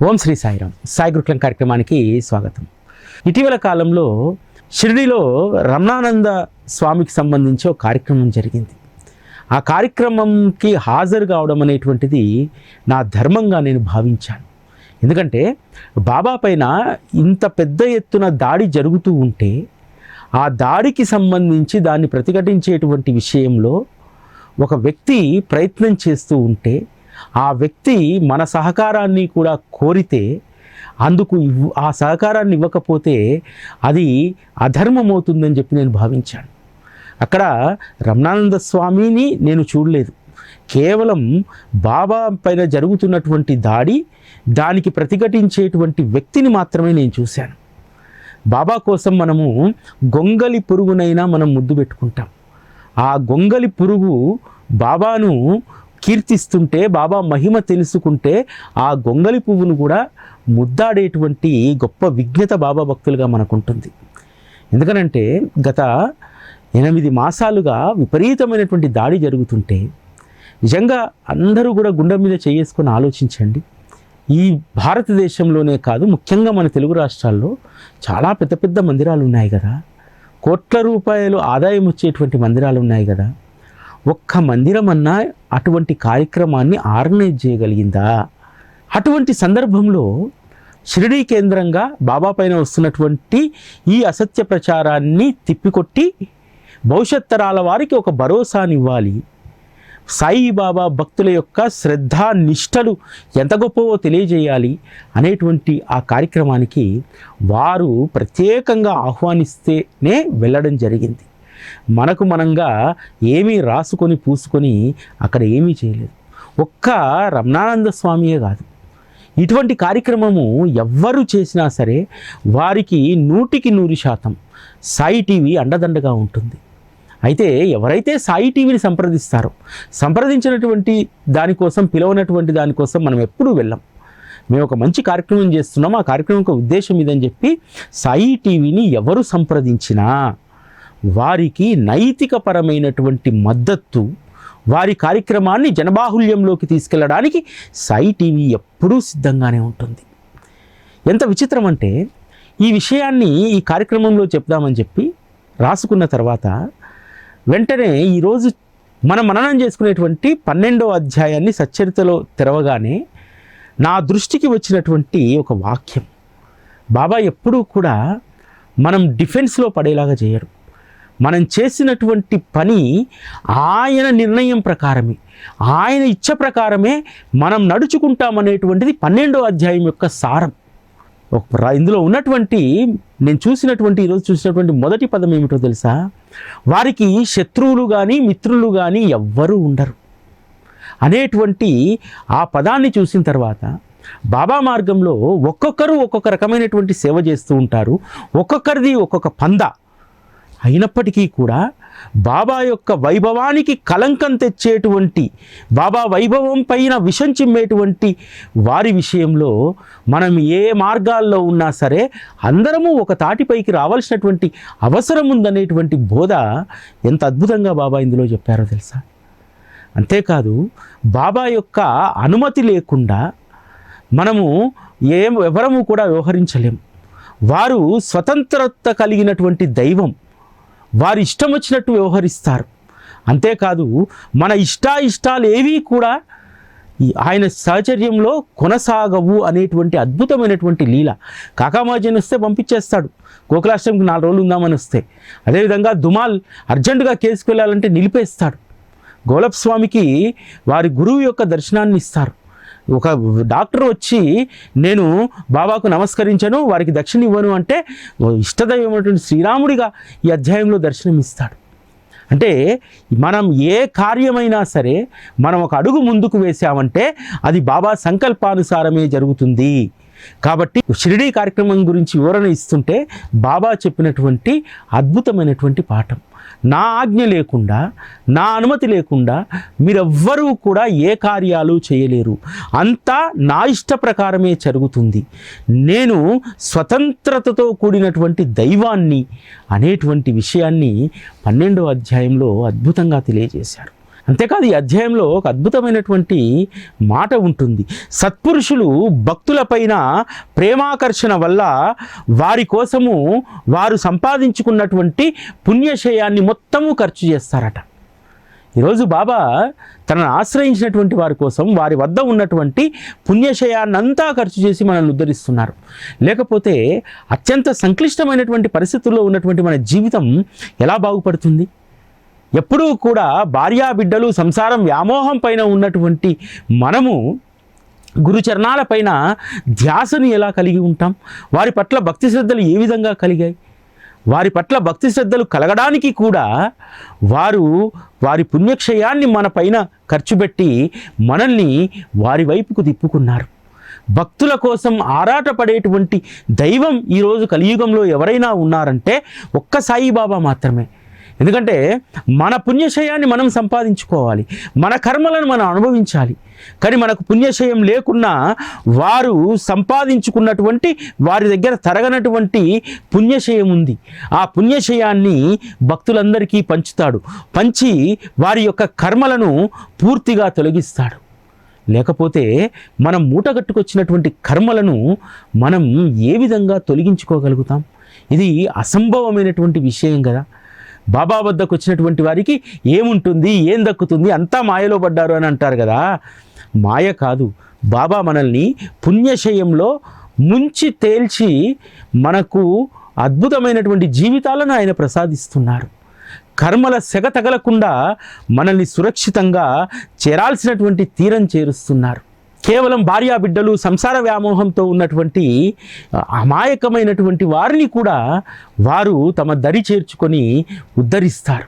ఓం శ్రీ సాయిరామ్. సాయి గురుకులం కార్యక్రమానికి స్వాగతం. ఇటీవల కాలంలో షిరిడీలో రమణానంద స్వామికి సంబంధించి ఒక కార్యక్రమం జరిగింది. ఆ కార్యక్రమంకి హాజరు కావడం అనేటువంటిది నా ధర్మంగా నేను భావించాను. ఎందుకంటే బాబా పైన ఇంత పెద్ద ఎత్తున దాడి జరుగుతూ ఉంటే ఆ దాడికి సంబంధించి దాన్ని ప్రతిఘటించేటువంటి విషయంలో ఒక వ్యక్తి ప్రయత్నం చేస్తూ ఉంటే ఆ వ్యక్తి మన సహకారాన్ని కూడా కోరితే అందుకు ఆ సహకారాన్ని ఇవ్వకపోతే అది అధర్మం అవుతుందని చెప్పి నేను భావించాను. అక్కడ రమణానంద స్వామిని నేను చూడలేదు. కేవలం బాబా పైన జరుగుతున్నటువంటి దానికి ప్రతిఘటించేటువంటి వ్యక్తిని మాత్రమే నేను చూశాను. బాబా కోసం మనము గొంగలి పురుగునైనా మనం ముద్దు పెట్టుకుంటాం. ఆ గొంగలి పురుగు బాబాను కీర్తిస్తుంటే, బాబా మహిమ తెలుసుకుంటే ఆ గొంగలి పువ్వును కూడా ముద్దాడేటువంటి గొప్ప విజ్ఞత బాబా భక్తులుగా మనకుంటుంది. ఎందుకనంటే గత 8 మాసాలుగా విపరీతమైనటువంటి దాడి జరుగుతుంటే నిజంగా అందరూ కూడా గుండె మీద చేసుకొని ఆలోచించండి. ఈ భారతదేశంలోనే కాదు, ముఖ్యంగా మన తెలుగు రాష్ట్రాల్లో చాలా పెద్ద పెద్ద మందిరాలు ఉన్నాయి కదా, కోట్ల రూపాయలు ఆదాయం వచ్చేటువంటి మందిరాలు ఉన్నాయి కదా. ఒక్క మందిరం అన్నా అటువంటి కార్యక్రమాన్ని ఆర్గనైజ్ చేయగలిగిందా? అటువంటి సందర్భంలో షిరిడీ కేంద్రంగా బాబా పైన వస్తున్నటువంటి ఈ అసత్య ప్రచారాన్ని తిప్పికొట్టి భవిష్యత్ తరాల వారికి ఒక భరోసానివ్వాలి. సాయిబాబా భక్తుల యొక్క శ్రద్ధా నిష్టలు ఎంత గొప్పవో తెలియజేయాలి అనేటువంటి ఆ కార్యక్రమానికి వారు ప్రత్యేకంగా ఆహ్వానిస్తేనే వెళ్ళడం జరిగింది. మనకు మనంగా ఏమీ రాసుకొని పూసుకొని అక్కడ ఏమీ చేయలేదు. ఒక్క రమణానంద స్వామియే కాదు, ఇటువంటి కార్యక్రమము ఎవ్వరు చేసినా సరే వారికి 100% సాయి టీవీ అండదండగా ఉంటుంది. అయితే ఎవరైతే సాయి టీవీని సంప్రదించినటువంటి దానికోసం, పిలవనటువంటి దానికోసం మనం ఎప్పుడూ వెళ్ళాం. మేము ఒక మంచి కార్యక్రమం చేస్తున్నాం, ఆ కార్యక్రమం యొక్క ఉద్దేశం ఇదని చెప్పి సాయి టీవీని ఎవరు సంప్రదించినా వారికి నైతికపరమైనటువంటి మద్దతు, వారి కార్యక్రమాన్ని జనబాహుల్యంలోకి తీసుకెళ్ళడానికి సాయి టీవీ ఎప్పుడూ సిద్ధంగానే ఉంటుంది. ఎంత విచిత్రం అంటే ఈ విషయాన్ని ఈ కార్యక్రమంలో చెప్దామని చెప్పి రాసుకున్న తర్వాత వెంటనే ఈరోజు మనం మననం చేసుకునేటువంటి 12వ అధ్యాయాన్ని సచ్చరితలో తెరవగానే నా దృష్టికి వచ్చినటువంటి ఒక వాక్యం, బాబా ఎప్పుడూ కూడా మనం డిఫెన్స్లో పడేలాగా చేయరు. మనం చేసినటువంటి పని ఆయన నిర్ణయం ప్రకారమే, ఆయన ఇచ్చ ప్రకారమే మనం నడుచుకుంటామనేటువంటిది 12వ అధ్యాయం యొక్క సారం. ఇందులో ఉన్నటువంటి ఈరోజు చూసినటువంటి మొదటి పదం ఏమిటో తెలుసా? వారికి శత్రువులు కానీ మిత్రులు కానీ ఎవ్వరూ ఉండరు అనేటువంటి ఆ పదాన్ని చూసిన తర్వాత బాబా మార్గంలో ఒక్కొక్కరు ఒక్కొక్క రకమైనటువంటి సేవ చేస్తూ ఉంటారు, ఒక్కొక్కరిది ఒక్కొక్క పంద. అయినప్పటికీ కూడా బాబా యొక్క వైభవానికి కలంకం తెచ్చేటువంటి, బాబా వైభవం పైన విషం చిమ్మేటువంటి వారి విషయంలో మనం ఏ మార్గాల్లో ఉన్నా సరే అందరము ఒక తాటిపైకి రావాల్సినటువంటి అవసరం ఉందనేటువంటి బోధ ఎంత అద్భుతంగా బాబా ఇందులో చెప్పారో తెలుసా? అంతేకాదు, బాబా యొక్క అనుమతి లేకుండా మనము ఎవరము కూడా వ్యవహరించలేము. వారు స్వతంత్రత కలిగినటువంటి దైవం, వారి ఇష్టం వచ్చినట్టు వ్యవహరిస్తారు. అంతేకాదు, మన ఇష్టాలు ఏవి కూడా ఆయన సహచర్యంలో కొనసాగవు అనేటువంటి అద్భుతమైనటువంటి లీల. కాకామాజీని వస్తే పంపించేస్తాడు, గోకులాష్టమికి 4 రోజులు ఉందామని వస్తే. అదేవిధంగా దుమాల్ అర్జెంటుగా కేసుకు వెళ్ళాలంటే నిలిపేస్తాడు. గోలప్ స్వామికి వారి గురువు యొక్క దర్శనాన్ని ఇస్తారు. ఒక డాక్టర్ వచ్చి నేను బాబాకు నమస్కరించను, వారికి దక్షిణ ఇవ్వను అంటే ఇష్టదైవమైనటువంటి శ్రీరాముడిగా ఈ అధ్యాయంలో దర్శనం ఇస్తాడు. అంటే మనం ఏ కార్యమైనా సరే మనం ఒక అడుగు ముందుకు వేసామంటే అది బాబా సంకల్పానుసారమే జరుగుతుంది. కాబట్టి షిరిడీ కార్యక్రమం గురించి వివరణ ఇస్తుంటే బాబా చెప్పినటువంటి అద్భుతమైనటువంటి పాఠం, నా ఆజ్ఞ లేకుండా, నా అనుమతి లేకుండా మీరెవ్వరూ కూడా ఏ కార్యాలు చేయలేరు, అంతా నా ఇష్ట ప్రకారమే జరుగుతుంది, నేను స్వతంత్రతతో కూడినటువంటి దైవాన్ని అనేటువంటి విషయాన్ని 12వ అధ్యాయంలో అద్భుతంగా తెలియజేశారు. అంతేకాదు ఈ అధ్యాయంలో ఒక అద్భుతమైనటువంటి మాట ఉంటుంది. సత్పురుషులు భక్తులపైన ప్రేమాకర్షణ వల్ల వారి కోసము వారు సంపాదించుకున్నటువంటి పుణ్యశయాన్ని మొత్తము ఖర్చు చేస్తారట. ఈరోజు బాబా తనను ఆశ్రయించినటువంటి వారి కోసం వారి వద్ద ఉన్నటువంటి పుణ్యశయాన్నంతా ఖర్చు చేసి మనల్ని ఉద్ధరిస్తున్నారు. లేకపోతే అత్యంత సంక్లిష్టమైనటువంటి పరిస్థితుల్లో ఉన్నటువంటి మన జీవితం ఎలా బాగుపడుతుంది? ఎప్పుడూ కూడా భార్యా బిడ్డలు సంసారం వ్యామోహం పైన ఉన్నటువంటి మనము గురుచరణాల పైన ధ్యాసను ఎలా కలిగి ఉంటాం? వారి పట్ల భక్తి శ్రద్ధలు ఏ విధంగా కలిగాయి? వారి పట్ల భక్తి శ్రద్ధలు కలగడానికి కూడా వారు వారి పుణ్యక్షయాన్ని మన పైన ఖర్చు పెట్టి మనల్ని వారి వైపుకు తిప్పుకున్నారు. భక్తుల కోసం ఆరాటపడేటువంటి దైవం ఈరోజు కలియుగంలో ఎవరైనా ఉన్నారంటే ఒక్క సాయిబాబా మాత్రమే. ఎందుకంటే మన పుణ్యశయాన్ని మనం సంపాదించుకోవాలి, మన కర్మలను మనం అనుభవించాలి. కానీ మనకు పుణ్యశయం లేకున్నా వారు సంపాదించుకున్నటువంటి వారి దగ్గర తరగనటువంటి పుణ్యశయం ఉంది. ఆ పుణ్యశయాన్ని భక్తులందరికీ పంచుతాడు, పంచి వారి యొక్క కర్మలను పూర్తిగా తొలగిస్తాడు. లేకపోతే మనం మూటగట్టుకొచ్చినటువంటి కర్మలను మనం ఏ విధంగా తొలగించుకోగలుగుతాం? ఇది అసంభవమైనటువంటి విషయం కదా. బాబా వద్దకు వచ్చినటువంటి వారికి ఏముంటుంది, ఏం దక్కుతుంది, అంతా మాయలో పడ్డారు అని అంటారు కదా. మాయ కాదు, బాబా మనల్ని పుణ్యశయంలో ముంచి తేల్చి మనకు అద్భుతమైనటువంటి జీవితాలను ఆయన ప్రసాదిస్తున్నారు. కర్మల సెగ తగలకుండా మనల్ని సురక్షితంగా చేరాల్సినటువంటి తీరం చేరుస్తున్నారు. కేవలం భార్యా బిడ్డలు సంసార వ్యామోహంతో ఉన్నటువంటి అమాయకమైనటువంటి వారిని కూడా వారు తమ దరి చేర్చుకొని ఉద్ధరిస్తారు.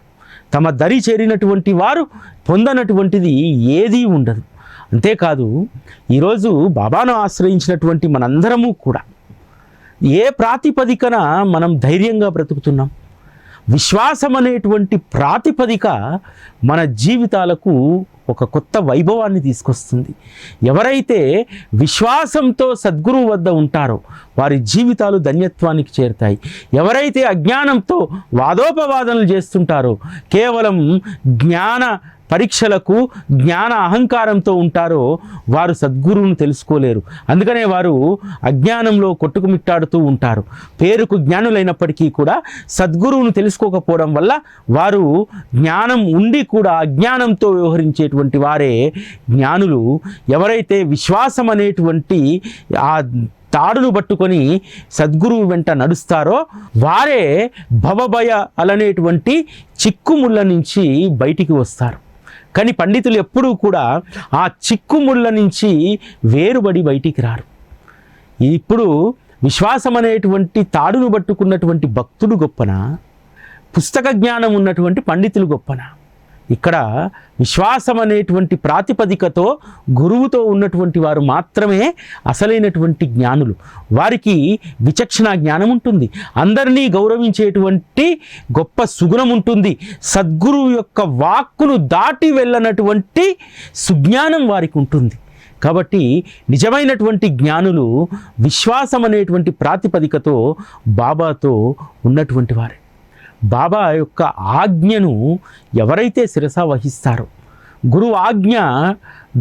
తమ దరి చేరినటువంటి వారు పొందనటువంటిది ఏదీ ఉండదు. అంతేకాదు ఈరోజు బాబాను ఆశ్రయించినటువంటి మనందరము కూడా ఏ ప్రాతిపదికన మనం ధైర్యంగా బ్రతుకుతున్నాం? విశ్వాసం అనేటువంటి ప్రాతిపదిక మన జీవితాలకు ఒక కొత్త వైభవాన్ని తీసుకొస్తుంది. ఎవరైతే విశ్వాసంతో సద్గురువు వద్ద ఉంటారో వారి జీవితాలు ధన్యత్వానికి చేరుతాయి. ఎవరైతే అజ్ఞానంతో వాదోపవాదనలు చేస్తుంటారో, కేవలం జ్ఞాన పరీక్షలకు జ్ఞాన అహంకారంతో ఉంటారో వారు సద్గురువును తెలుసుకోలేరు. అందుకనే వారు అజ్ఞానంలో కొట్టుకుమిట్టాడుతూ ఉంటారు. పేరుకు జ్ఞానులైనప్పటికీ కూడా సద్గురువును తెలుసుకోకపోవడం వల్ల వారు జ్ఞానం ఉండి కూడా అజ్ఞానంతో వ్యవహరించేటువంటి వారే జ్ఞానులు. ఎవరైతే విశ్వాసం అనేటువంటి ఆ తాడును పట్టుకొని సద్గురువు వెంట నడుస్తారో వారే భవభయ అనేటువంటి చిక్కుముళ్ళ నుంచి బయటికి వస్తారు. కానీ పండితులు ఎప్పుడూ కూడా ఆ చిక్కుముళ్ళ నుంచి వేరుబడి బయటికి రారు. ఇప్పుడు విశ్వాసం అనేటువంటి తాడును పట్టుకున్నటువంటి భక్తుడు గొప్పనా, పుస్తక జ్ఞానం ఉన్నటువంటి పండితులు గొప్పనా? ఇక్కడ విశ్వాసం అనేటువంటి ప్రాతిపదికతో గురువుతో ఉన్నటువంటి వారు మాత్రమే అసలైనటువంటి జ్ఞానులు. వారికి విచక్షణ జ్ఞానం ఉంటుంది, అందరినీ గౌరవించేటువంటి గొప్ప సుగుణం ఉంటుంది. సద్గురువు యొక్క వాక్కును దాటి వెళ్ళనటువంటి సుజ్ఞానం వారికి ఉంటుంది. కాబట్టి నిజమైనటువంటి జ్ఞానులు విశ్వాసం అనేటువంటి ప్రాతిపదికతో బాబాతో ఉన్నటువంటి వారే. బాబా యొక్క ఆజ్ఞను ఎవరైతే శిరస వహిస్తారో, గురువు ఆజ్ఞ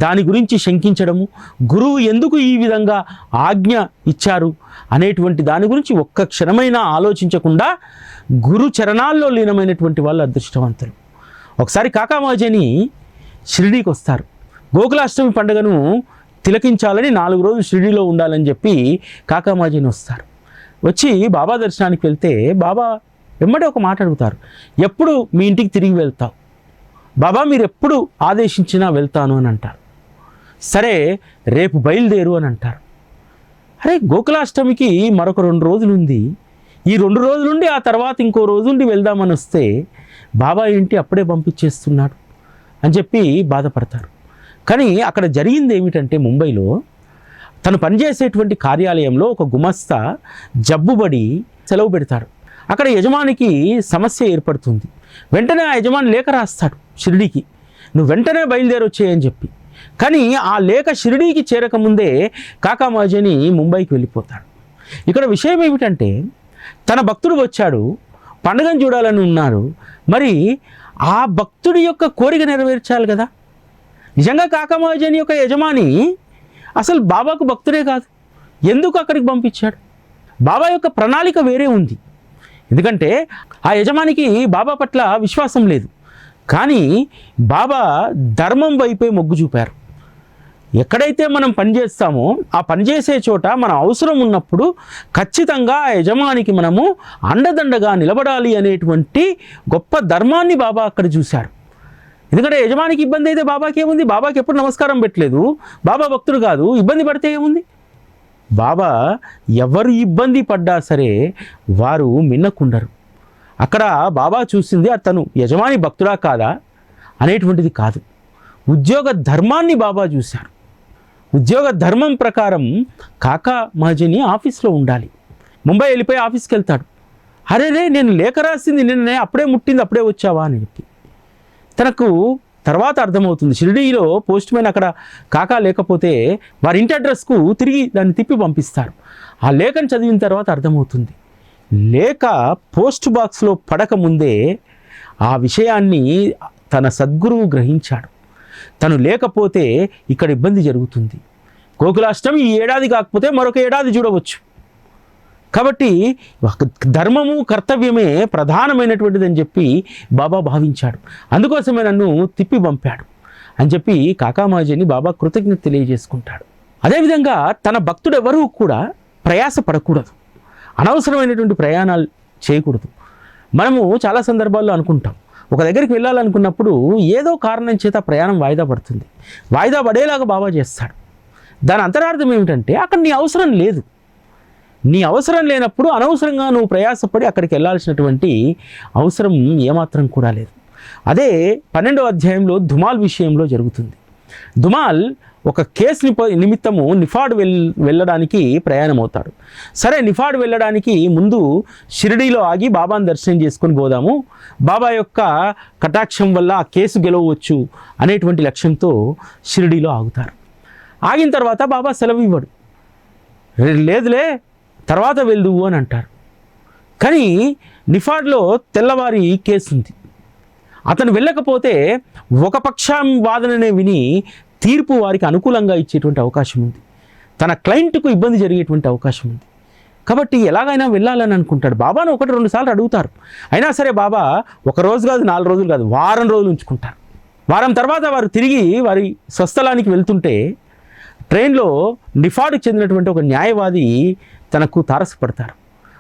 దాని గురించి శంకించడము, గురువు ఎందుకు ఈ విధంగా ఆజ్ఞ ఇచ్చారు అనేటువంటి దాని గురించి ఒక్క క్షణమైనా ఆలోచించకుండా గురు చరణాల్లో లీనమైనటువంటి వాళ్ళు అదృష్టవంతులు. ఒకసారి కాకామాజీని షిరిడీకి వస్తారు. గోకులాష్టమి పండుగను తిలకించాలని 4 రోజులు షిరిడీలో ఉండాలని చెప్పి కాకామాజీని వస్తారు. వచ్చి బాబా దర్శనానికి వెళ్తే బాబా వెంబడే ఒక మాట అడుగుతారు, ఎప్పుడు మీ ఇంటికి తిరిగి వెళ్తావు? బాబా మీరు ఎప్పుడు ఆదేశించినా వెళ్తాను అని అంటారు. సరే రేపు బయలుదేరు అని అంటారు. అరే గోకులాష్టమికి మరొక 2 రోజులు ఉంది, ఈ 2 రోజులుండి ఆ తర్వాత ఇంకో రోజుండి వెళ్దామని వస్తే బాబా ఏంటి అప్పుడే పంపించేస్తున్నాడు అని చెప్పి బాధపడతారు. కానీ అక్కడ జరిగింది ఏమిటంటే ముంబైలో తను పనిచేసేటువంటి కార్యాలయంలో ఒక గుమస్తా జబ్బుబడి సెలవు పెడతాడు. అక్కడ యజమానికి సమస్య ఏర్పడుతుంది. వెంటనే ఆ యజమాని లేఖ రాస్తాడు షిరిడీకి, నువ్వు వెంటనే బయలుదేరొచ్చేయని చెప్పి. కానీ ఆ లేఖ షిరిడీకి చేరకముందే కాకామాజీని ముంబైకి వెళ్ళిపోతాడు. ఇక్కడ విషయం ఏమిటంటే తన భక్తుడు వచ్చాడు, పండుగను చూడాలని ఉన్నారు, మరి ఆ భక్తుడి యొక్క కోరిక నెరవేర్చాలి కదా. నిజంగా కాకా మహాజన్ యొక్క యజమాని అసలు బాబాకు భక్తుడే కాదు, ఎందుకు అక్కడికి పంపించాడు? బాబా యొక్క ప్రణాళిక వేరే ఉంది. ఎందుకంటే ఆ యజమానికి బాబా పట్ల విశ్వాసం లేదు, కానీ బాబా ధర్మం వైపే మొగ్గు చూపారు. ఎక్కడైతే మనం పనిచేస్తామో ఆ పనిచేసే చోట మన అవసరం ఉన్నప్పుడు ఖచ్చితంగా ఆ యజమానికి మనము అండదండగా నిలబడాలి అనేటువంటి గొప్ప ధర్మాన్ని బాబా అక్కడ చూశారు. ఎందుకంటే యజమానికి ఇబ్బంది అయితే బాబాకి ఏముంది? బాబాకి ఎప్పుడు నమస్కారం పెట్టలేదు, బాబా భక్తుడు కాదు, ఇబ్బంది పడితే ఏముంది? బాబా ఎవరు ఇబ్బంది పడ్డా సరే వారు మిన్నకుండరు. అక్కడ బాబా చూసింది అతను యజమాని భక్తుడా కాదా అనేటువంటిది కాదు, ఉద్యోగ ధర్మాన్ని బాబా చూశారు. ఉద్యోగ ధర్మం ప్రకారం కాకా మహాజని ఆఫీస్లో ఉండాలి. ముంబై వెళ్ళిపోయి ఆఫీస్కి వెళ్తాడు. అరే నేను లేఖ రాసింది నిన్నే, అప్పుడే ముట్టింది అప్పుడే వచ్చావా అని చెప్పి. తనకు తర్వాత అర్థమవుతుంది, షిరిడీలో పోస్ట్ మ్యాన్ అక్కడ కాకా లేకపోతే వారి ఇంటి అడ్రస్కు తిరిగి దాన్ని తిప్పి పంపిస్తారు. ఆ లేఖను చదివిన తర్వాత అర్థమవుతుంది, లేఖ పోస్ట్ బాక్స్లో పడకముందే ఆ విషయాన్ని తన సద్గురువు గ్రహించాడు. తను లేకపోతే ఇక్కడ ఇబ్బంది జరుగుతుంది, గోకులాష్టమి ఈ ఏడాది కాకపోతే మరొక ఏడాది చూడవచ్చు. కాబట్టి ధర్మము కర్తవ్యమే ప్రధానమైనటువంటిది అని చెప్పి బాబా భావించాడు. అందుకోసమే నన్ను తిప్పి పంపాడు అని చెప్పి కాకా మహాజని బాబా కృతజ్ఞత తెలియజేసుకుంటాడు. అదేవిధంగా తన భక్తుడు ఎవరూ కూడా ప్రయాస పడకూడదు, అనవసరమైనటువంటి ప్రయాణాలు చేయకూడదు. మనము చాలా సందర్భాల్లో అనుకుంటాం, ఒక దగ్గరికి వెళ్ళాలనుకున్నప్పుడు ఏదో కారణం చేత ప్రయాణం వాయిదా పడుతుంది. వాయిదా పడేలాగా బాబా చేస్తాడు. దాని అంతరార్థం ఏమిటంటే అక్కడ నీ అవసరం లేదు. నీ అవసరం లేనప్పుడు అనవసరంగా నువ్వు ప్రయాసపడి అక్కడికి వెళ్ళాల్సినటువంటి అవసరం ఏమాత్రం కూడా లేదు. అదే 12వ అధ్యాయంలో ధుమాల్ విషయంలో జరుగుతుంది. ధుమాల్ ఒక కేసు నిమిత్తము నిఫాడ్ వెళ్ళడానికి ప్రయాణం అవుతాడు. సరే, నిఫాడ్ వెళ్ళడానికి ముందు షిరిడీలో ఆగి బాబాను దర్శనం చేసుకొని పోదాము, బాబా యొక్క కటాక్షం వల్ల ఆ కేసు గెలవచ్చు అనేటువంటి లక్ష్యంతో షిరిడీలో ఆగుతారు. ఆగిన తర్వాత బాబా సెలవు ఇవ్వడు. లేదులే తర్వాత వెళ్దువు అని అంటారు. కానీ నిఫాడ్లో తెల్లవారి కేసు ఉంది. అతను వెళ్ళకపోతే ఒక పక్షం వాదననే విని తీర్పు వారికి అనుకూలంగా ఇచ్చేటువంటి అవకాశం ఉంది, తన క్లయింట్కు ఇబ్బంది జరిగేటువంటి అవకాశం ఉంది. కాబట్టి ఎలాగైనా వెళ్ళాలని అనుకుంటాడు. బాబాను 1-2 సార్లు అడుగుతారు. అయినా సరే బాబా 1 రోజు కాదు, 4 రోజులు కాదు, వారం రోజులు ఉంచుకుంటారు. వారం తర్వాత వారు తిరిగి వారి స్వస్థలానికి వెళ్తుంటే ట్రైన్లో నిఫాడ్కు చెందినటువంటి ఒక న్యాయవాది తనకు తారసపడతారు.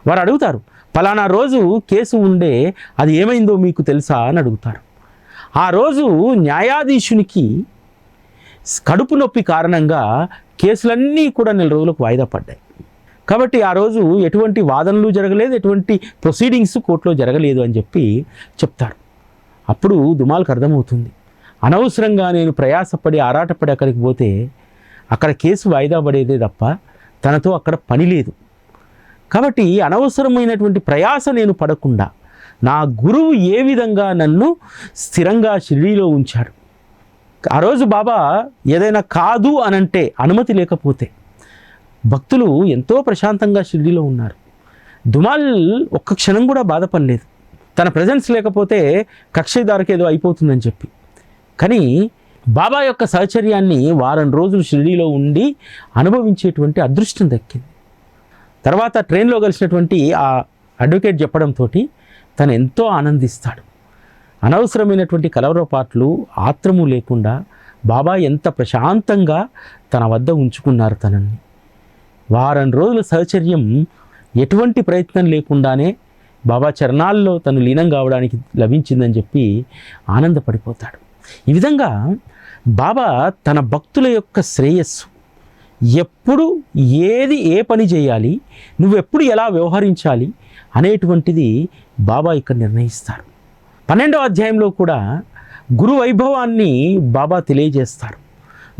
వారు అడుగుతారు, ఫలానా రోజు కేసు ఉండే, అది ఏమైందో మీకు తెలుసా అని అడుగుతారు. ఆ రోజు న్యాయాధీశునికి కడుపు నొప్పి కారణంగా కేసులన్నీ కూడా 4 రోజులకు వాయిదా పడ్డాయి. కాబట్టి ఆ రోజు ఎటువంటి వాదనలు జరగలేదు, ఎటువంటి ప్రొసీడింగ్స్ కోర్టులో జరగలేదు అని చెప్పి చెప్తారు. అప్పుడు దుమాల్కి అర్థమవుతుంది, అనవసరంగా నేను ప్రయాసపడి ఆరాటపడి అక్కడికి పోతే అక్కడ కేసు వాయిదా పడేదే తప్ప తనతో అక్కడ పని లేదు. కాబట్టి అనవసరమైనటువంటి ప్రయాస నేను పడకుండా నా గురువు ఏ విధంగా నన్ను స్థిరంగా షిరిడీలో ఉంచాడు. ఆ రోజు బాబా ఏదైనా కాదు అనంటే, అనుమతి లేకపోతే భక్తులు ఎంతో ప్రశాంతంగా షిరిడీలో ఉన్నారు. దుమాల్ ఒక్క క్షణం కూడా బాధపడలేదు, తన ప్రజెన్స్ లేకపోతే కక్షిదారికి ఏదో అయిపోతుందని చెప్పి. కానీ బాబా యొక్క సహచర్యాన్ని వారం రోజులు షిరిడీలో ఉండి అనుభవించేటువంటి అదృష్టం దక్కింది. తర్వాత ట్రైన్లో కలిసినటువంటి ఆ అడ్వకేట్ చెప్పడంతో తను ఎంతో ఆనందిస్తాడు. అనవసరమైనటువంటి కలవరపాట్లు ఆత్రము లేకుండా బాబా ఎంత ప్రశాంతంగా తన వద్ద ఉంచుకున్నారు తనని. వారం రోజుల సహచర్యం ఎటువంటి ప్రయత్నం లేకుండానే బాబా చరణాల్లో తను లీనం కావడానికి లభించిందని చెప్పి ఆనందపడిపోతాడు. ఈ విధంగా బాబా తన భక్తుల యొక్క శ్రేయస్సు, ఎప్పుడు ఏ పని చేయాలి, నువ్వెప్పుడు ఎలా వ్యవహరించాలి అనేటువంటిది బాబా ఇక్కడ నిర్ణయిస్తారు. 12వ అధ్యాయంలో కూడా గురు వైభవాన్ని బాబా తెలియజేస్తారు.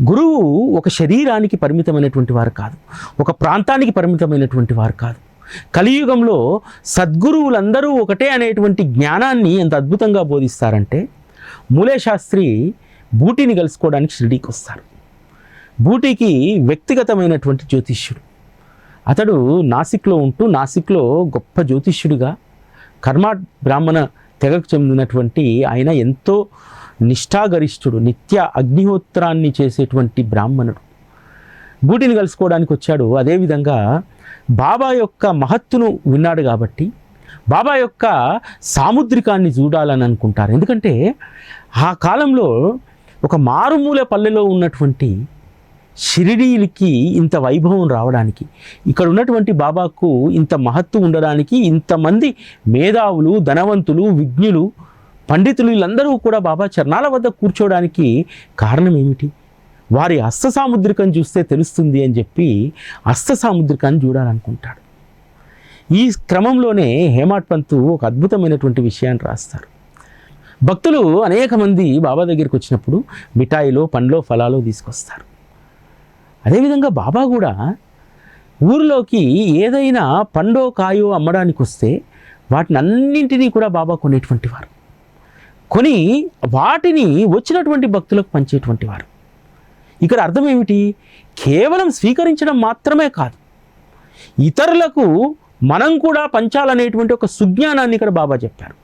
గురువు ఒక శరీరానికి పరిమితమైనటువంటి వారు కాదు, ఒక ప్రాంతానికి పరిమితమైనటువంటి వారు కాదు. కలియుగంలో సద్గురువులందరూ ఒకటే అనేటువంటి జ్ఞానాన్ని ఎంత అద్భుతంగా బోధిస్తారంటే, మూలే శాస్త్రి బూటీని కలుసుకోవడానికి షిరిడీకి వస్తారు. బూటీకి వ్యక్తిగతమైనటువంటి జ్యోతిష్యుడు. అతడు నాసిక్లో ఉంటూ నాసిక్లో గొప్ప జ్యోతిష్యుడిగా కర్మ బ్రాహ్మణ తెగకు చెందినటువంటి ఆయన ఎంతో నిష్ఠాగరిష్ఠుడు, నిత్య అగ్నిహోత్రాన్ని చేసేటువంటి బ్రాహ్మణుడు. బూటిని కలుసుకోవడానికి వచ్చాడు. అదేవిధంగా బాబా యొక్క మహత్తును విన్నాడు కాబట్టి బాబా యొక్క సాముద్రికాన్ని చూడాలని అనుకుంటారు. ఎందుకంటే ఆ కాలంలో ఒక మారుమూల పల్లెలో ఉన్నటువంటి షిరిడీలకి ఇంత వైభవం రావడానికి, ఇక్కడ ఉన్నటువంటి బాబాకు ఇంత మహత్తు ఉండడానికి, ఇంతమంది మేధావులు, ధనవంతులు, విజ్ఞులు, పండితులు వీళ్ళందరూ కూడా బాబా చరణాల వద్ద కూర్చోవడానికి కారణం ఏమిటి? వారి హస్త సాముద్రికం చూస్తే తెలుస్తుంది అని చెప్పి హస్త సాముద్రికాన్ని చూడాలనుకుంటాడు. ఈ క్రమంలోనే హేమాడ్ పంతు ఒక అద్భుతమైనటువంటి విషయాన్ని రాస్తారు. భక్తులు అనేక మంది బాబా దగ్గరికి వచ్చినప్పుడు మిఠాయిలో, పండ్లో, ఫలాలో తీసుకొస్తారు. అదేవిధంగా బాబా కూడా ఊరిలోకి ఏదైనా పండో కాయో అమ్మడానికి వస్తే వాటిని అన్నింటినీ కూడా బాబా కొనేటువంటి వారు, కొని వాటిని వచ్చినటువంటి భక్తులకు పంచేటువంటి వారు. ఇక్కడ అర్థం ఏమిటి? కేవలం స్వీకరించడం మాత్రమే కాదు, ఇతరులకు మనం కూడా పంచాలనేటువంటి ఒక సుజ్ఞానాన్ని ఇక్కడ బాబా చెప్పారు.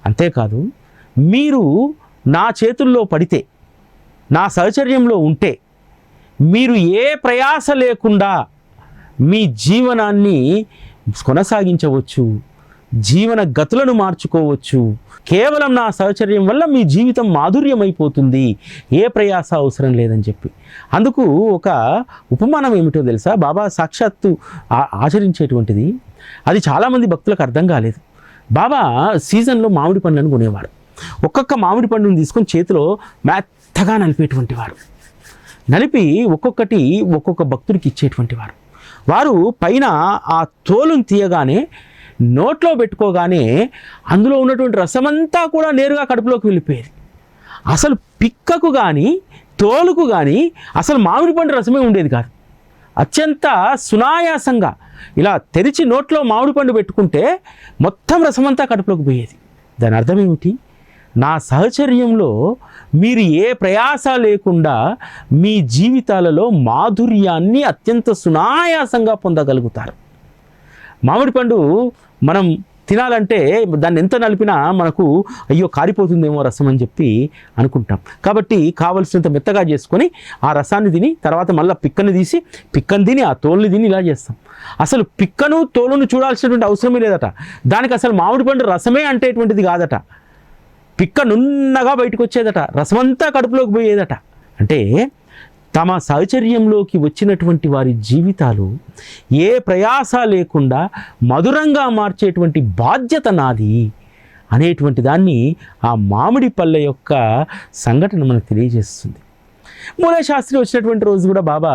అంతేకాదు, మీరు నా చేతుల్లో పడితే, నా సహచర్యంలో ఉంటే, మీరు ఏ ప్రయాస లేకుండా మీ జీవనాన్ని కొనసాగించవచ్చు, జీవన గతులను మార్చుకోవచ్చు. కేవలం నా సహచర్యం వల్ల మీ జీవితం మాధుర్యమైపోతుంది, ఏ ప్రయాస అవసరం లేదని చెప్పి. అందుకు ఒక ఉపమానం ఏమిటో తెలుసా? బాబా సాక్షాత్తు ఆచరించేటువంటిది. అది చాలామంది భక్తులకు అర్థం కాలేదు. బాబా సీజన్లో మామిడి పండ్లను కొనేవారు. ఒక్కొక్క మామిడి పండును తీసుకొని చేతిలో మెత్తగా నలిపేటువంటి వారు. నలిపి ఒక్కొక్కటి ఒక్కొక్క భక్తుడికి ఇచ్చేటువంటి వారు. వారు పైన ఆ తోలును తీయగానే, నోట్లో పెట్టుకోగానే అందులో ఉన్నటువంటి రసమంతా కూడా నేరుగా కడుపులోకి వెళ్ళిపోయేది. అసలు పిక్కకు కానీ తోలుకు కానీ అసలు మామిడి పండు రసమే ఉండేది కాదు. అత్యంత సునాయాసంగా ఇలా తెరిచి నోట్లో మామిడి పండు పెట్టుకుంటే మొత్తం రసమంతా కడుపులోకి పోయేది. దాని అర్థం ఏమిటి? నా సహచర్యంలో మీరు ఏ ప్రయాస లేకుండా మీ జీవితాలలో మాధుర్యాన్ని అత్యంత సునాయాసంగా పొందగలుగుతారు. మామిడి పండు మనం తినాలంటే దాన్ని ఎంత నలిపినా మనకు అయ్యో కారిపోతుందేమో రసం అని చెప్పి అనుకుంటాం. కాబట్టి కావలసినంత మెత్తగా చేసుకొని ఆ రసాన్ని తిని తర్వాత మళ్ళీ పిక్కను తిని ఆ తోలుని తిని ఇలా చేస్తాం. అసలు పిక్కను తోలును చూడాల్సినటువంటి అవసరమే లేదట. దానికి అసలు మామిడి పండు రసమే అంటేటువంటిది కాదట. పిక్క నున్నగా బయటకు వచ్చేదట, రసమంతా కడుపులోకి పోయేదట. అంటే తమ సహచర్యంలోకి వచ్చినటువంటి వారి జీవితాలు ఏ ప్రయాస లేకుండా మధురంగా మార్చేటువంటి బాధ్యత నాది అనేటువంటి దాన్ని ఆ మామిడి పళ్ళ యొక్క సంఘటన మనకు తెలియజేస్తుంది. మూలే శాస్త్రి వచ్చినటువంటి రోజు కూడా బాబా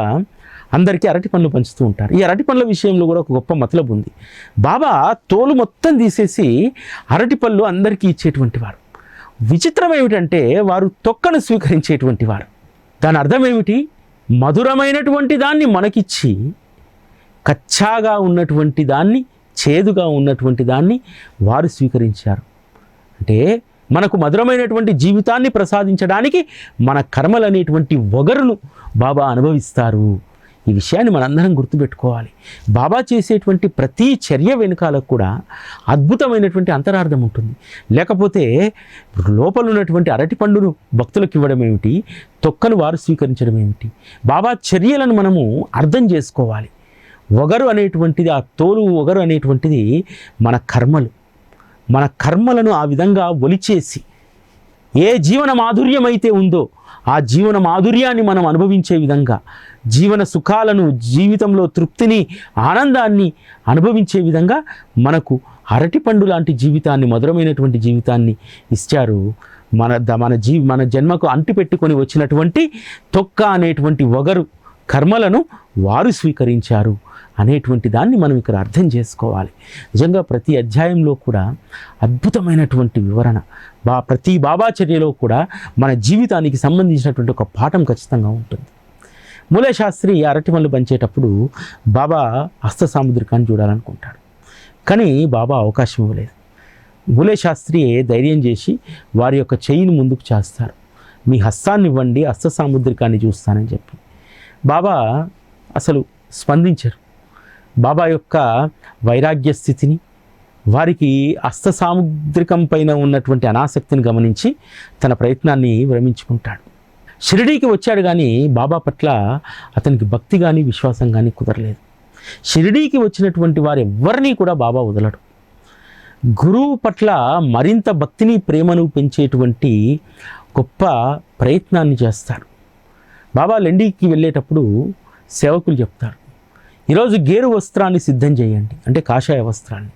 అందరికీ అరటి పండ్లు పంచుతూ ఉంటారు. ఈ అరటి పండ్ల విషయంలో కూడా ఒక గొప్ప మతలబు ఉంది. బాబా తోలు మొత్తం తీసేసి అరటి పళ్ళు అందరికీ ఇచ్చేటువంటి వారు. విచిత్రం ఏమిటంటే వారు తొక్కను స్వీకరించేటువంటి వారు. దాని అర్థం ఏమిటి? మధురమైనటువంటి దాన్ని మనకిచ్చి కచ్చాగా ఉన్నటువంటి దాన్ని, చేదుగా ఉన్నటువంటి దాన్ని వారు స్వీకరించారు. అంటే మనకు మధురమైనటువంటి జీవితాన్ని ప్రసాదించడానికి మన కర్మలు అనేటువంటి వగరును బాబా అనుభవిస్తారు. ఈ విషయాన్ని మనందరం గుర్తుపెట్టుకోవాలి. బాబా చేసేటువంటి ప్రతి చర్య వెనుకాలకు కూడా అద్భుతమైనటువంటి అంతరార్థం ఉంటుంది. లేకపోతే లోపల ఉన్నటువంటి అరటి పండును భక్తులకు ఇవ్వడం ఏమిటి, తొక్కను వారు స్వీకరించడం ఏమిటి? బాబా చర్యలను మనము అర్థం చేసుకోవాలి. వగరు అనేటువంటిది, ఆ తోలు వగరు అనేటువంటిది మన కర్మలను ఆ విధంగా ఒలిచేసి ఏ జీవన మాధుర్యం అయితే ఉందో ఆ జీవన మాధుర్యాన్ని మనం అనుభవించే విధంగా, జీవన సుఖాలను, జీవితంలో తృప్తిని, ఆనందాన్ని అనుభవించే విధంగా మనకు అరటిపండు లాంటి జీవితాన్ని, మధురమైనటువంటి జీవితాన్ని ఇచ్చారు. మన జన్మకు అంటిపెట్టుకొని వచ్చినటువంటి తొక్క అనేటువంటి వగరు కర్మలను వారు స్వీకరించారు అనేటువంటి దాన్ని మనం ఇక్కడ అర్థం చేసుకోవాలి. నిజంగా ప్రతి అధ్యాయంలో కూడా అద్భుతమైనటువంటి వివరణ, ప్రతి బాబాచర్యలో కూడా మన జీవితానికి సంబంధించినటువంటి ఒక పాఠం ఖచ్చితంగా ఉంటుంది. మూలే శాస్త్రి అరటిమల్లు పంచేటప్పుడు బాబా హస్త సాముద్రికాన్ని చూడాలనుకుంటాడు. కానీ బాబా అవకాశం ఇవ్వలేదు. మూలే శాస్త్రి ధైర్యం చేసి వారి యొక్క చెయ్యిని ముందుకు చేస్తారు. మీ హస్తాన్ని ఇవ్వండి, హస్త సాముద్రికాన్ని చూస్తానని చెప్పి. బాబా అసలు స్పందించరు. బాబా యొక్క వైరాగ్య స్థితిని, వారికి అస్త సాముద్రికం పైన ఉన్నటువంటి అనాసక్తిని గమనించి తన ప్రయత్నాన్ని విరమించుకుంటాడు. షిరిడీకి వచ్చాడు కానీ బాబా పట్ల అతనికి భక్తి కానీ విశ్వాసం కానీ కుదరలేదు. షిరిడీకి వచ్చినటువంటి వారు ఎవ్వరినీ కూడా బాబా వదలడు. గురువు పట్ల మరింత భక్తిని ప్రేమను పెంచేటువంటి గొప్ప ప్రయత్నాన్ని చేస్తారు. బాబా లెండికి వెళ్ళేటప్పుడు సేవకులు చెప్తారు, ఈరోజు గేరు వస్త్రాన్ని సిద్ధం చేయండి, అంటే కాషాయ వస్త్రాన్ని,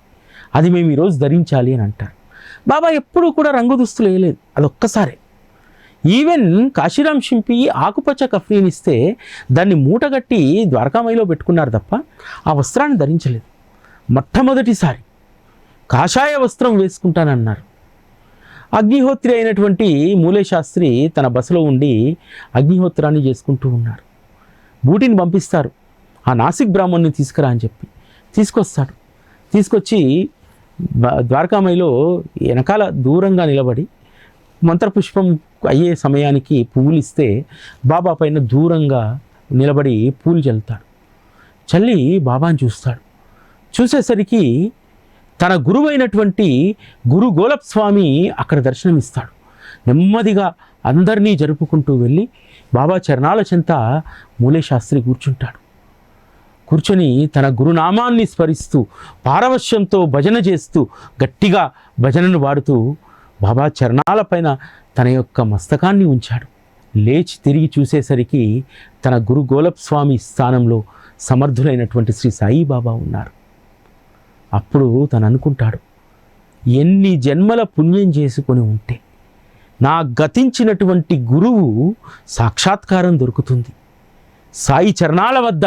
అది మేము ఈరోజు ధరించాలి అని అంటారు. బాబా ఎప్పుడూ కూడా రంగు దుస్తులు వేయలేదు, అదొక్కసారే. ఈవెన్ కాశీరాం షింపి ఆకుపచ్చ కఫ్నీని ఇస్తే దాన్ని మూటగట్టి ద్వారకామాయిలో పెట్టుకున్నారు తప్ప ఆ వస్త్రాన్ని ధరించలేదు. మొట్టమొదటిసారి కాషాయ వస్త్రం వేసుకుంటానన్నారు. అగ్నిహోత్రి అయినటువంటి మూలే శాస్త్రి తన బసలో ఉండి అగ్నిహోత్రాన్ని చేసుకుంటూ ఉన్నారు. బూటిని పంపిస్తారు, ఆ నాసిక్ బ్రాహ్మణ్ణి తీసుకురా అని చెప్పి తీసుకొస్తాడు. తీసుకొచ్చి ద్వారకామాయిలో వెనకాల దూరంగా నిలబడి మంత్రపుష్పం అయ్యే సమయానికి పువ్వులు ఇస్తే బాబా పైన దూరంగా నిలబడి పూలు చల్లుతాడు. చల్లి బాబాని చూస్తాడు. చూసేసరికి తన గురువైనటువంటి గురు గోలప్ స్వామి అక్కడ దర్శనమిస్తాడు. నెమ్మదిగా అందరినీ జరుపుకుంటూ వెళ్ళి బాబా చరణాల చెంత మూలే శాస్త్రి కూర్చుంటాడు. కూర్చొని తన గురునామాన్ని స్మరిస్తూ పారవశ్యంతో భజన చేస్తూ గట్టిగా భజనను వాడుతూ బాబా చరణాలపైన తన యొక్క మస్తకాన్ని ఉంచాడు. లేచి తిరిగి చూసేసరికి తన గురు గోలప్ స్వామి స్థానంలో సమర్థులైనటువంటి శ్రీ సాయిబాబా ఉన్నారు. అప్పుడు తను అనుకుంటాడు, ఎన్ని జన్మల పుణ్యం చేసుకొని ఉంటే నా గతించినటువంటి గురువు సాక్షాత్కారం దొరుకుతుంది. సాయి చరణాల వద్ద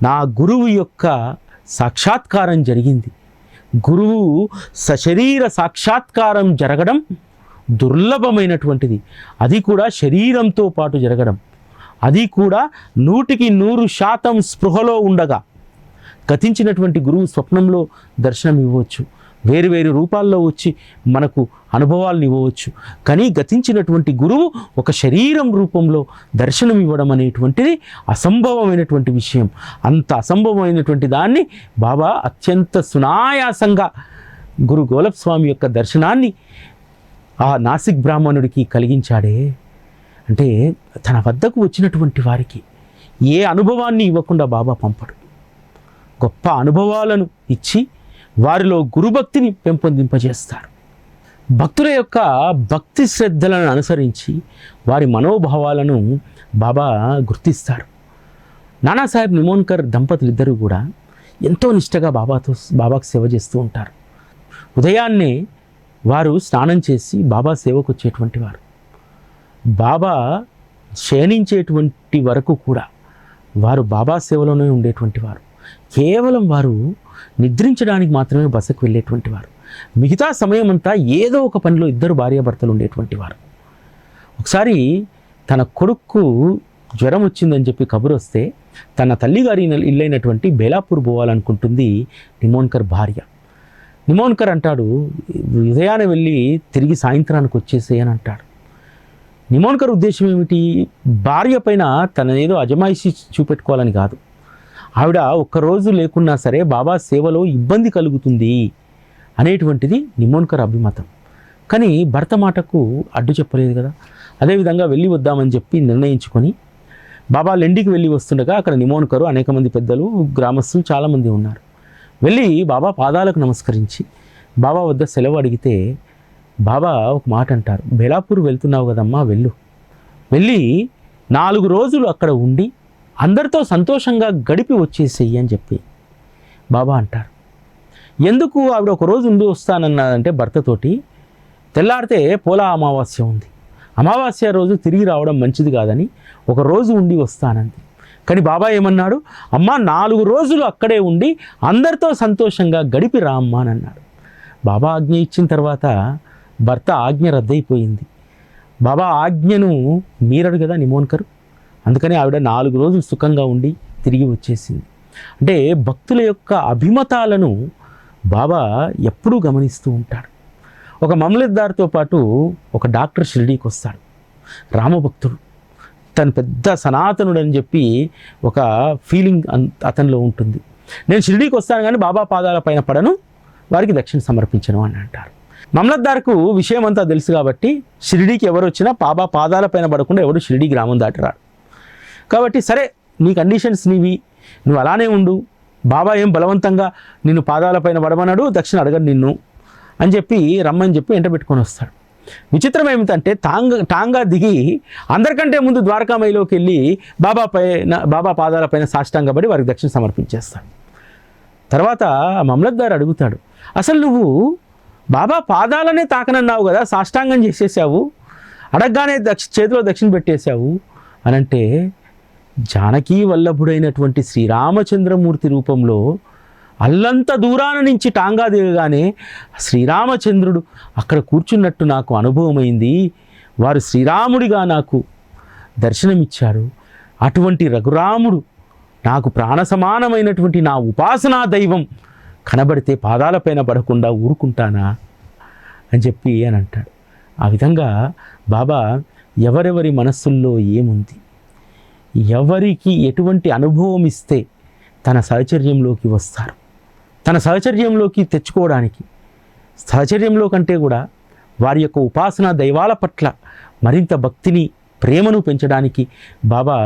నా గురువు యొక్క సాక్షాత్కారం జరిగింది. గురువు సశరీర సాక్షాత్కారం జరగడం దుర్లభమైనటువంటిది, అది కూడా శరీరంతో పాటు జరగడం, అది కూడా 100% స్పృహలో ఉండగా. గతించినటువంటి గురువు స్వప్నంలో దర్శనం ఇవ్వచ్చు, వేరు వేరు రూపాల్లో వచ్చి మనకు అనుభవాలను ఇవ్వవచ్చు, కానీ గతించినటువంటి గురువు ఒక శరీరం రూపంలో దర్శనం ఇవ్వడం అనేటువంటిది అసంభవమైనటువంటి విషయం. అంత అసంభవమైనటువంటి దాన్ని బాబా అత్యంత సునాయాసంగా గురు గోలప్ స్వామి యొక్క దర్శనాన్ని ఆ నాసిక్ బ్రాహ్మణుడికి కలిగించాడే. అంటే తన వద్దకు వచ్చినటువంటి వారికి ఏ అనుభవాన్ని ఇవ్వకుండా బాబా పంపడు. గొప్ప అనుభవాలను ఇచ్చి వారిలో గురుభక్తిని పెంపొందింపజేస్తారు. భక్తుల యొక్క భక్తి శ్రద్ధలను అనుసరించి వారి మనోభావాలను బాబా గుర్తిస్తారు. నానాసాహెబ్ నిమోన్కర్ దంపతులు ఇద్దరు కూడా ఎంతో నిష్టగా బాబాకు సేవ చేస్తూ ఉంటారు. ఉదయాన్నే వారు స్నానం చేసి బాబా సేవకు వచ్చేటువంటి వారు. బాబా శయనించేటువంటి వరకు కూడా వారు బాబా సేవలోనే ఉండేటువంటి వారు. కేవలం వారు నిద్రించడానికి మాత్రమే బసకు వెళ్ళేటువంటి వారు. మిగతా సమయం అంతా ఏదో ఒక పనిలో ఇద్దరు భార్యాభర్తలు ఉండేటువంటి వారు. ఒకసారి తన కొడుకు జ్వరం వచ్చిందని చెప్పి కబురు వస్తే తన తల్లిగారి ఇల్లైనటువంటి బేలాపూర్ పోవాలనుకుంటుంది నిమోన్కర్ భార్య. నిమోన్కర్ అంటాడు, ఉదయాన్నే వెళ్ళి తిరిగి సాయంత్రానికి వచ్చేసే అని అంటాడు. నిమోన్కర్ ఉద్దేశం ఏమిటి? భార్య పైన తననేదో అజమాయిషి చూపెట్టుకోవాలని కాదు. ఆవిడ ఒక్కరోజు లేకున్నా సరే బాబా సేవలో ఇబ్బంది కలుగుతుంది అనేటువంటిది నిమోన్కర్ అభిమతం. కానీ భర్త మాటకు అడ్డు చెప్పలేదు కదా. అదేవిధంగా వెళ్ళి వద్దామని చెప్పి నిర్ణయించుకొని బాబా లెండికి వెళ్ళి వస్తుండగా అక్కడ నిమోన్కరు, అనేక మంది పెద్దలు, గ్రామస్తులు చాలామంది ఉన్నారు. వెళ్ళి బాబా పాదాలకు నమస్కరించి బాబా వద్ద సెలవు అడిగితే బాబా ఒక మాట అంటారు, బేలాపూర్ వెళ్తున్నావు కదమ్మా, వెళ్ళి 4 రోజులు అక్కడ ఉండి అందరితో సంతోషంగా గడిపి వచ్చేసేయి అని చెప్పి బాబా అంటారు. ఎందుకు ఆవిడ ఒక రోజు ఉండి వస్తానన్నదంటే భర్తతోటి, తెల్లారితే పోలా అమావాస్య ఉంది, అమావాస్య రోజు తిరిగి రావడం మంచిది కాదని ఒక రోజు ఉండి వస్తానంది. కానీ బాబా ఏమన్నాడు, అమ్మ 4 రోజులు అక్కడే ఉండి అందరితో సంతోషంగా గడిపి రా అమ్మా అని అన్నాడు. బాబా ఆజ్ఞ ఇచ్చిన తర్వాత భర్త ఆజ్ఞ రద్దయిపోయింది. బాబా ఆజ్ఞను మీరడు కదా నిమోన్కరు. అందుకని ఆవిడ 4 రోజులు సుఖంగా ఉండి తిరిగి వచ్చేసింది. అంటే భక్తుల యొక్క అభిమతాలను బాబా ఎప్పుడూ గమనిస్తూ ఉంటాడు. ఒక మమలద్దార్తో పాటు ఒక డాక్టర్ షిరిడీకి వస్తాడు. రామభక్తుడు, తను పెద్ద సనాతనుడు అని చెప్పి ఒక ఫీలింగ్ అతనిలో ఉంటుంది. నేను షిరిడీకి వస్తాను కానీ బాబా పాదాల పైన పడను, వారికి దక్షిణ సమర్పించను అని అంటారు. మమ్లద్దార్కు విషయం అంతా తెలుసు కాబట్టి షిరిడీకి ఎవరు వచ్చినా బాబా పాదాలపైన పడకుండా ఎవరు షిరిడీ గ్రామం దాటరాడు. కాబట్టి సరే నీ కండిషన్స్ నీవి, నువ్వు అలానే ఉండు, బాబా ఏం బలవంతంగా నిన్ను పాదాలపైన పడమన్నాడు, దక్షిణ అడగడు నిన్ను అని చెప్పి రమ్మని చెప్పి వెంట పెట్టుకొని వస్తాడు. విచిత్రం ఏమిటంటే టాంగా దిగి అందరికంటే ముందు ద్వారకామయిలోకి వెళ్ళి బాబా పాదాలపైన సాష్టాంగపడి వారికి దక్షిణ సమర్పించేస్తాడు. తర్వాత మమ్లద్దార్ అడుగుతాడు, అసలు నువ్వు బాబా పాదాలనే తాకనన్నావు కదా, సాష్టాంగం చేసేసావు, అడగగానే చేతిలో దక్షిణ పెట్టేశావు అని అంటే, జానకీ వల్లభుడైనటువంటి శ్రీరామచంద్రమూర్తి రూపంలో అల్లంత దూరాన నుంచి టాంగా దిగగానే శ్రీరామచంద్రుడు అక్కడ కూర్చున్నట్టు నాకు అనుభవమైంది. వారు శ్రీరాముడిగా నాకు దర్శనమిచ్చారు. అటువంటి రఘురాముడు నాకు ప్రాణ సమానమైనటువంటి నా ఉపాసనా దైవం కనబడితే పాదాలపైన పడకుండా ఊరుకుంటానా అని చెప్పి అని అంటాడు. ఆ విధంగా బాబా ఎవరెవరి మనస్సుల్లో ఏముంది, ఎవరికి ఎటువంటి అనుభవం ఇస్తే తన సహచర్యంలోకి వస్తారు, తన సహచర్యంలోకి తెచ్చుకోవడానికి, సహచర్యంలో కంటే కూడా వారి యొక్క ఉపాసనా దైవాల పట్ల మరింత భక్తిని ప్రేమను పెంచడానికి బాబా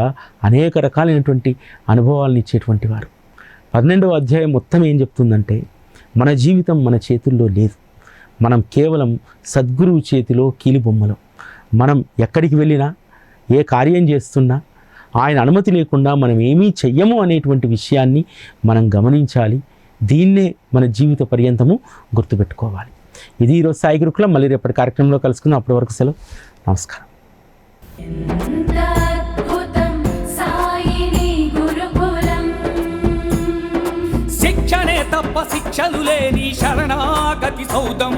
అనేక రకాలైనటువంటి అనుభవాలను ఇచ్చేటువంటి వారు. 12వ అధ్యాయం మొత్తం ఏం చెప్తుందంటే, మన జీవితం మన చేతుల్లో లేదు, మనం కేవలం సద్గురువు చేతిలో కీలుబొమ్మలం. మనం ఎక్కడికి వెళ్ళినా, ఏ కార్యం చేస్తున్నా ఆయన అనుమతి లేకుండా మనం ఏమీ చెయ్యము అనేటువంటి విషయాన్ని మనం గమనించాలి. దీన్నే మన జీవిత పర్యంతము గుర్తుపెట్టుకోవాలి. ఇది ఈరోజు సాయి గురుకులం. మళ్ళీ రేపటి కార్యక్రమంలో కలుసుకుందాం. అప్పటి వరకు సెలవు. నమస్కారం. శిక్షణే తప్ప శిక్షలు లేని శరణాగతి సౌదం